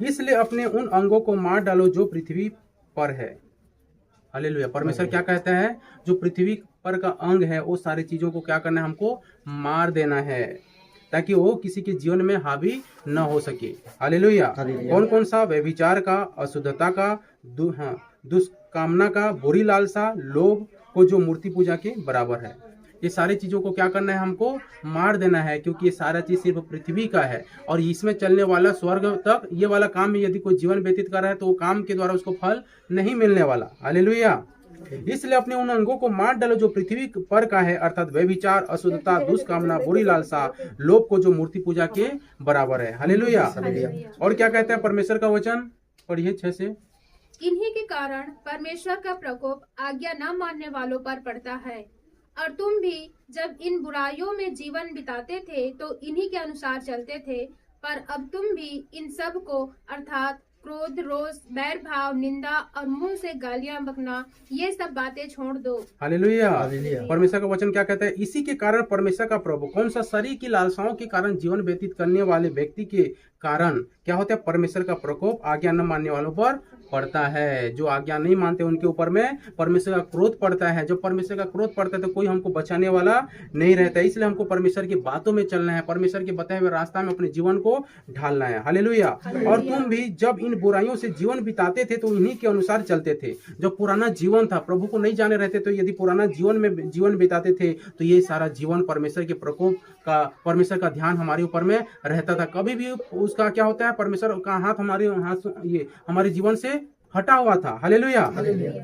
इसलिए अपने उन अंगों को मार डालो जो पृथ्वी पर है। हालेलुया। परमेश्वर क्या कहता है, जो पृथ्वी पर का अंग है वो सारी चीजों को क्या करना है, हमको मार देना है, ताकि वो किसी के जीवन में हावी न हो सके। हालेलुया। कौन कौन सा? व्यभिचार का, अशुद्धता का, दुष्कामना का, बुरी लालसा, लोभ को जो मूर्ति पूजा के बराबर है। ये सारी चीजों को क्या करना है, हमको मार देना है, क्योंकि ये सारा चीज सिर्फ पृथ्वी का है और इसमें चलने वाला स्वर्ग तक ये वाला काम में यदि कोई जीवन व्यतीत कर रहा है तो वो काम के द्वारा उसको फल नहीं मिलने वाला। हालेलुया। इसलिए अपने उन अंगों को मार डालो जो पृथ्वी पर का है, अर्थात व्यभिचार, अशुद्धता, दुष्कामना, बुरी लालसा, लोभ को जो मूर्ति पूजा के बराबर है। हालेलुया। और क्या कहता है परमेश्वर का वचन, पढ़िए 6 से। इन्हीं के कारण परमेश्वर का प्रकोप आज्ञा न मानने वालों पर पड़ता है। और तुम भी जब इन बुराइयों में जीवन बिताते थे तो इन्हीं के अनुसार चलते थे, पर अब तुम भी इन सब को अर्थात क्रोध, रोष, बैर भाव, निंदा और मुंह से गालियां बकना, ये सब बातें छोड़ दो। हालेलुया। परमेश्वर का वचन क्या कहता है, इसी के कारण परमेश्वर का प्रभु, कौन सा? शरीर की लालसाओं के कारण जीवन व्यतीत करने वाले व्यक्ति के कारण क्या होता है, परमेश्वर का प्रकोप आज्ञा न मानने वालों पर पड़ता है। जो आज्ञा नहीं मानते उनके ऊपर में परमेश्वर का क्रोध पड़ता है। जब परमेश्वर का क्रोध पड़ता है तो कोई हमको बचाने वाला नहीं रहता है। इसलिए हमको परमेश्वर की बातों में चलना है, परमेश्वर के बताए हुए रास्ता में अपने जीवन को ढालना है। हालेलुया। और तुम भी जब इन बुराइयों से जीवन बिताते थे तो इन्हीं के अनुसार चलते थे। जो पुराना जीवन था, प्रभु को नहीं जाने रहते तो यदि पुराना जीवन में जीवन बिताते थे तो ये सारा जीवन परमेश्वर के प्रकोप का, परमेश्वर का ध्यान हमारे ऊपर में रहता था। कभी भी उसका क्या होता है, परमेश्वर का हाथ हमारे जीवन से हटा हुआ था। हालेलुया।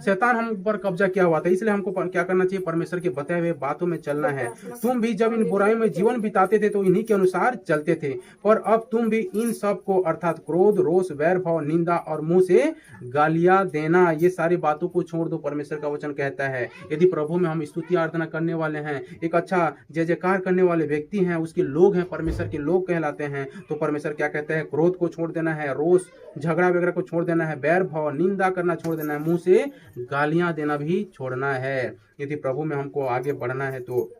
शैतान हम पर कब्जा किया हुआ था। इसलिए हमको क्या करना चाहिए, परमेश्वर के बताए हुए बातों में चलना है। तुम भी जब इन बुराइयों में जीवन बिताते थे तो इन्हीं के अनुसार चलते थे, पर अब तुम भी इन सब को अर्थात क्रोध, रोष, वैर भाव, निंदा और मुंह से गालियां देना, ये सारी बातों को छोड़ दो। परमेश्वर का वचन कहता है यदि प्रभु में हम स्तुति आराधना करने वाले हैं, एक अच्छा जय जयकार करने वाले व्यक्ति हैं, उसके लोग हैं, परमेश्वर के लोग कहलाते हैं, तो परमेश्वर क्या कहता है, क्रोध को छोड़ देना है, रोष झगड़ा वगैरह को छोड़ देना है, बैर भाव निंदा करना छोड़ देना है, मुंह से गालियां देना भी छोड़ना है। यदि प्रभु में हमको आगे बढ़ना है तो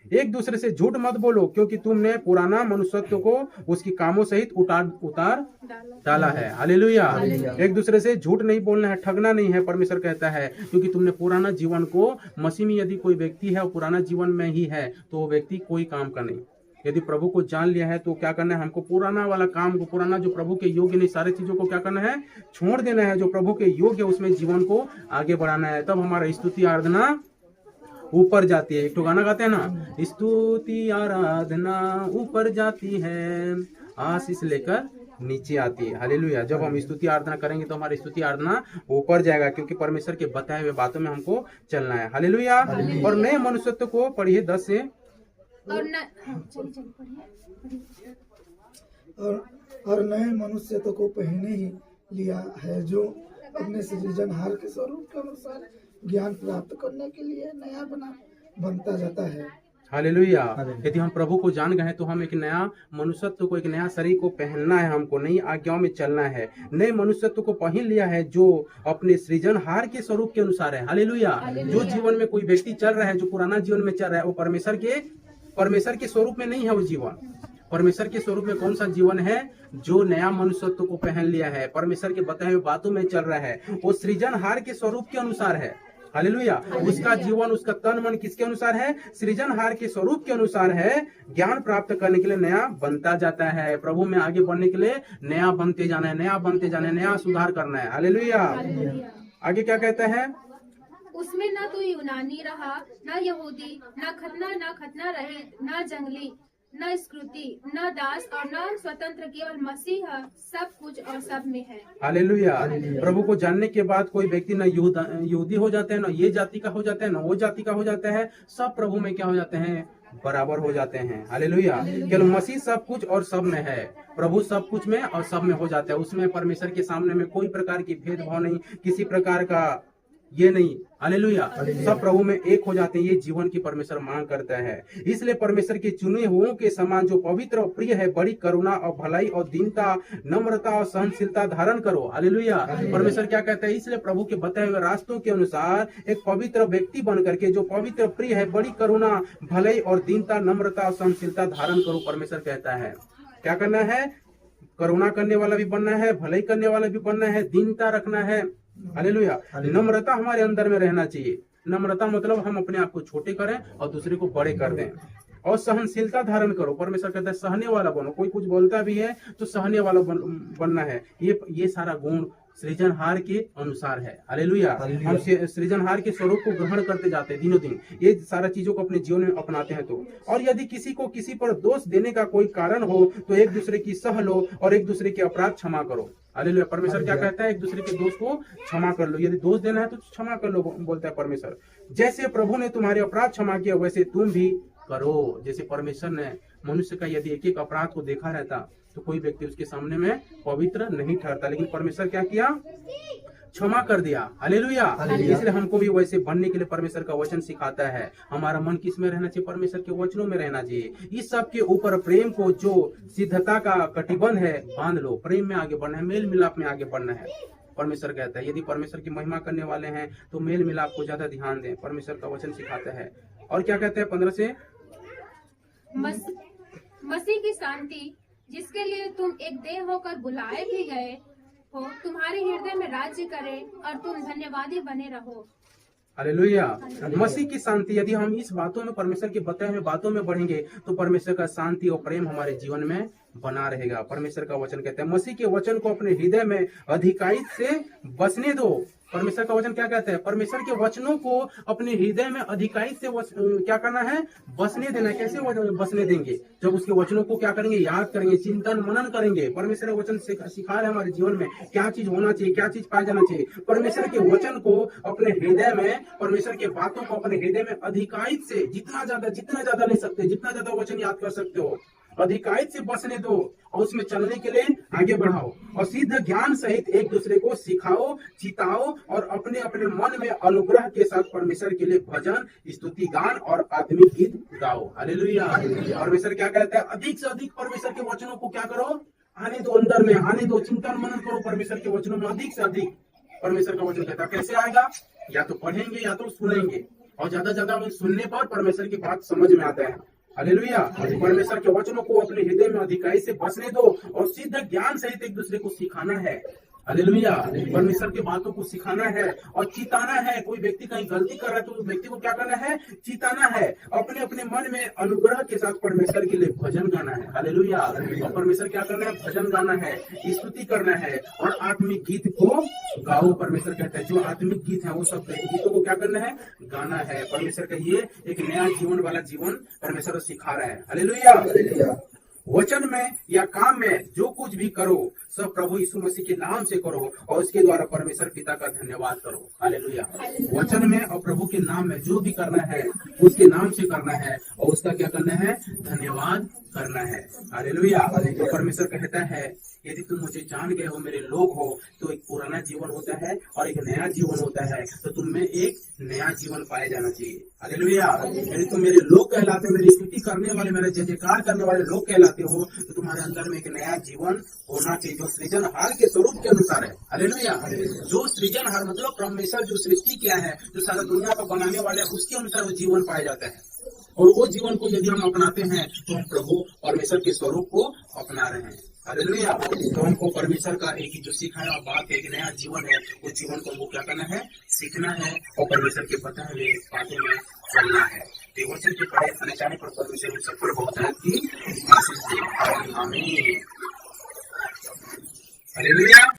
एक दूसरे से झूठ मत बोलो, क्योंकि तुमने पुराना मनुष्यत्व को उसकी कामों सहित उतार डाला है। हालेलुया। एक दूसरे से झूठ नहीं बोलना है, ठगना नहीं है। परमेश्वर कहता है क्योंकि तुमने पुराना जीवन को, मसीह में यदि कोई व्यक्ति है और पुराना जीवन में ही है तो वो व्यक्ति कोई काम का नहीं। यदि प्रभु को जान लिया है तो क्या करना है, हमको पुराना वाला काम को, पुराना जो प्रभु के योग्य नहीं, सारी चीजों को क्या करना है, छोड़ देना है। जो प्रभु के योग्य उसमें जीवन को आगे बढ़ाना है। तब हमारा स्तुति आराधना ऊपर जाती है। एक तो गाना गाते हैं ना, स्तुति आराधना ऊपर जाती है, आशीष लेकर नीचे आती है। हालेलुया। जब हम स्तुति आराधना करेंगे तो हमारी स्तुति आराधना ऊपर जाएगा, क्योंकि परमेश्वर के बताए हुए बातों में हमको चलना है। हालेलुया। और नए मनुष्यत्व को पढ़िए 10 से। और नए मनुष्यत्व को पहने ही लिया है, जो अपने सृजनहार के स्वरूप के अनुसार ज्ञान प्राप्त करने के लिए नया बनता जाता है। हालेलुया। यदि हम प्रभु को जान गए तो हम एक नया मनुष्यत्व को, एक नया शरीर को पहनना है, हमको नई आज्ञाओं में चलना है। नए मनुष्यत्व को पहन लिया है जो अपने सृजनहार के स्वरूप के अनुसार है। हालेलुया। जो जीवन में कोई व्यक्ति चल रहा है, जो पुराना जीवन में चल रहा है, वो परमेश्वर के स्वरूप में नहीं है। वो जीवन परमेश्वर के स्वरूप में कौन सा जीवन है, जो नया मनुष्यत्व को पहन लिया है, परमेश्वर के बताए हुए बातों में चल रहा है, वो सृजनहार के स्वरूप के अनुसार है। हालेलुया। उसका जीवन, उसका तन मन किसके अनुसार है, सृजनहार के स्वरूप के अनुसार है। ज्ञान प्राप्त करने के लिए नया बनता जाता है। प्रभु में आगे बढ़ने के लिए नया बनते जाना है, नया बनते जाना है, नया सुधार करना है। हालेलुया। आगे क्या कहता है, उसमें न तो यूनानी रहा, न यहूदी, न खतना रहित, न जंगली, न स्कृति, न दास और न स्वतंत्र, केवल मसीह सब कुछ और सब में है। हालेलुया। प्रभु को जानने के बाद कोई व्यक्ति न यहूदी हो जाते हैं, न ये जाति का हो जाता है, न वो जाति का हो जाता है। सब प्रभु में क्या हो जाते हैं, बराबर हो जाते हैं। हालेलुया। केवल मसीह सब कुछ और सब में है। प्रभु सब कुछ में और सब में हो जाता है। उसमें परमेश्वर के सामने में कोई प्रकार की भेदभाव नहीं, किसी प्रकार का ये नहीं। हालेलुया। सब प्रभु में एक हो जाते हैं। ये जीवन की परमेश्वर मांग करता है। इसलिए परमेश्वर के चुने हुओं के समान जो पवित्र और प्रिय है, बड़ी करुणा और भलाई और दीनता, नम्रता और सहनशीलता धारण करो। हालेलुया। परमेश्वर क्या कहता है, इसलिए प्रभु के बताए हुए रास्तों के अनुसार एक पवित्र व्यक्ति बन करके, जो पवित्र प्रिय है, बड़ी करुणा, भलाई और दीनता, नम्रता और सहनशीलता धारण करो। परमेश्वर कहता है क्या करना है, करुणा करने वाला भी बनना है, भलाई करने वाला भी बनना है, दीनता रखना है। हालेलुया। नम्रता हमारे अंदर में रहना चाहिए। नम्रता मतलब हम अपने आप को छोटे करें और दूसरे को बड़े कर दें। और सहनशीलता धारण करो। परमेश्वर कहता है सहने वाला बनो। कोई कुछ बोलता भी है तो सहने वाला बनना है। ये सारा गुण सृजनहार के अनुसार है। हालेलुया। हम सृजनहार के स्वरूप को ग्रहण करते जाते हैं दिनों दिन, ये सारा चीजों को अपने जीवन में अपनाते हैं तो। और यदि किसी को किसी पर दोष देने का कोई कारण हो तो एक दूसरे की सह लो और एक दूसरे के अपराध क्षमा करो। हालेलुया। परमेश्वर क्या कहता है? एक दूसरे के दोष को क्षमा कर लो। यदि दोष देना है तो क्षमा कर लो, बोलता है परमेश्वर। जैसे प्रभु ने तुम्हारे अपराध क्षमा किया वैसे तुम भी करो। जैसे परमेश्वर ने मनुष्य का यदि एक एक अपराध को देखा रहता तो कोई व्यक्ति उसके सामने में पवित्र नहीं ठहरता, लेकिन परमेश्वर क्या किया? क्षमा कर दिया। हालेलुया। इसलिए हमको भी वैसे बनने के लिए परमेश्वर का वचन सिखाता है। हमारा मन किस में रहना चाहिए? परमेश्वर के वचनों में रहना चाहिए। इस सब के ऊपर प्रेम को जो सिद्धता का कटिबंध है बांध लो। प्रेम में आगे बढ़ना है, मेल मिलाप में आगे बढ़ना है। परमेश्वर कहता है यदि परमेश्वर की महिमा करने वाले हैं तो मेल मिलाप को ज्यादा ध्यान दें। परमेश्वर का वचन सिखाता है। और क्या कहते हैं 15 से? मसीह की शांति जिसके लिए तुम एक देह होकर बुलाए भी गए हो तुम्हारे हृदय में राज्य करे और तुम धन्यवादी बने रहो। हालेलुया। मसीह की शांति, यदि हम इस बातों में परमेश्वर की बताए हुए बातों में बढ़ेंगे तो परमेश्वर का शांति और प्रेम हमारे जीवन में बना रहेगा। परमेश्वर का वचन कहता है मसीह के वचन को अपने हृदय में अधिकारित से बसने दो। परमेश्वर का वचन क्या कहता है? परमेश्वर के वचनों को अपने हृदय में अधिकारित से क्या करना है? बसने देना। कैसे बसने देंगे? जब उसके वचनों को क्या करेंगे? याद करेंगे, चिंतन मनन करेंगे। परमेश्वर का वचन सिखा रहे हमारे जीवन में क्या चीज होना चाहिए, क्या चीज पाया जाना चाहिए। परमेश्वर के वचन को अपने हृदय में, परमेश्वर के बातों को अपने हृदय में अधिकारित से जितना ज्यादा ले सकते, जितना ज्यादा वचन याद कर सकते हो, अधिकारित से बसने दो और उसमें चलने के लिए आगे बढ़ाओ। और सिद्ध ज्ञान सहित एक दूसरे को सिखाओ, चिताओ और अपने अपने मन में अनुग्रह के साथ परमेश्वर के लिए भजन, स्तुति गान और आत्मिक गीत गाओ। हालेलुया। परमेश्वर क्या कहता है? अधिक से अधिक परमेश्वर के वचनों को क्या करो? आने दो, अंदर में आने दो, चिंतन मनन करो परमेश्वर के वचनों में अधिक से अधिक। परमेश्वर का वचन कहता है कैसे आएगा? या तो पढ़ेंगे या तो सुनेंगे, और ज्यादा सुनने पर परमेश्वर की बात समझ में आता है। हालेलुया। परमेश्वर के वचनों को अपने हृदय में अधिकारित से बसने दो और सिद्ध ज्ञान सहित एक दूसरे को सिखाना है। हालेलुया। परमेश्वर की बातों को सिखाना है और चिताना है। कोई व्यक्ति कहीं गलती कर रहा है तो उस व्यक्ति को क्या करना है? चिताना है। अपने अपने मन में अनुग्रह के साथ परमेश्वर के लिए भजन गाना है। हालेलुया। और परमेश्वर क्या करना है? भजन गाना है, स्तुति करना है और आत्मिक गीत को गाओ। परमेश्वर कहता है जो आत्मिक गीत है वो सब गीतों को क्या करना है? गाना है। परमेश्वर का ये एक नया जीवन वाला जीवन परमेश्वर सिखा रहा है। हालेलुया। वचन में या काम में जो कुछ भी करो सब प्रभु यीशु मसीह के नाम से करो और उसके द्वारा परमेश्वर पिता का धन्यवाद करो। हालेलुया। वचन में और प्रभु के नाम में जो भी करना है उसके नाम से करना है और उसका क्या करना है? धन्यवाद करना है। हालेलुया। तो परमेश्वर कहता है यदि तुम मुझे जान गए हो, मेरे लोग हो, तो एक पुराना जीवन होता है और एक नया जीवन होता है। तो तुम में एक नया जीवन पाया जाना चाहिए। हालेलुया। यदि तुम मेरे लोग कहलाते हो, मेरी स्तुति करने वाले, मेरे जय जयकार करने वाले लोग कहलाते हो, तो तुम्हारे अंदर में एक नया जीवन होना चाहिए जो सृजनहार के स्वरूप के अनुसार है। हालेलुया। जो सृजनहार मतलब परमेश्वर जो सृष्टि किया है, जो सारा दुनिया को बनाने वाले, उसके अनुसार वो जीवन पाया जाता है। और वो जीवन को यदि हम अपनाते हैं तो हम प्रभु परमेश्वर के स्वरूप को अपना रहे हैं। हालेलुया। तो हमको परमेश्वर का एक जो सिखाया बात एक नया जीवन है, उस जीवन को हमको क्या करना है? सीखना है और परमेश्वर के बताए हुए बातों में चलना है। तो वचन के पढ़े आने जाने पर परमेश्वर हम सब पर बहुत आशीष दे। आमीन। हालेलुया।